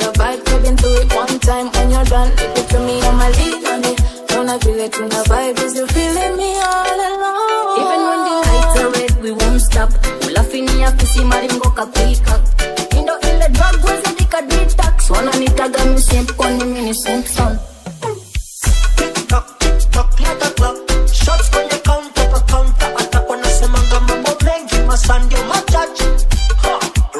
the vibe, get into it one time. When you're done, leave it to me, I'ma lean on it. Don't I feel it in the vibe, is you feeling me all alone? Even when the lights are red, we won't stop. Ulafini ya kisi maringo kapika. Indo ile drug wezi dika detox. Wana nitaga mi simp koni mini Simpson. Tick-tock, like a clock. Shots kwenye counter pa counter. Ata kwa nasemanga mambo mengi masandi o majaji.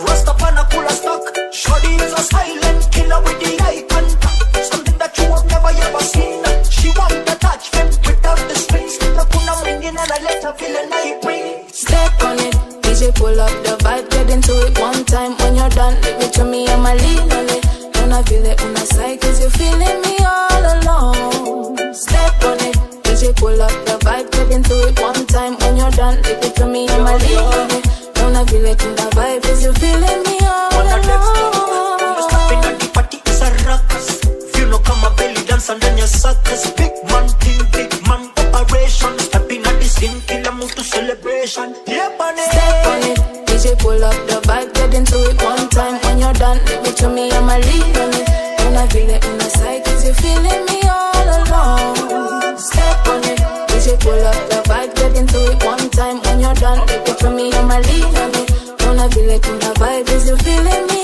Rasta pana kula stock. Shorty is a silent killer with the eye contact. Something that you have never ever seen. She want the touch them without the strings. Na kuna mwingine analeta vile naibring. Step on it, DJ pull up the vibe, get into it one time. When you're done, leave it to me, I'ma lean on it. Don't I feel it on the side, cause you're feeling me all alone. Step on it, DJ pull up the vibe, get into it one time. When you're done, leave it to me, I'ma lean on it. Don't I feel it in the vibe, cause you're feeling me all alone. Stepping at the party is a ruckus. Feel no come a belly dance and then you suckers. Big man thing, big man operation. Stepping at the scene, kill a move to celebration. Yeah, bunny. Step on it, DJ pull up the vibe, get into it one time. When you're done, leave it to me, I'ma lean on it. Don't I feel it on the side, cause you're feeling me all alone. Step on it, DJ pull up the vibe, get into it one time. When you're done, leave it to me, I'ma lean on it. Don't I feel it on the vibe, cause you're feeling me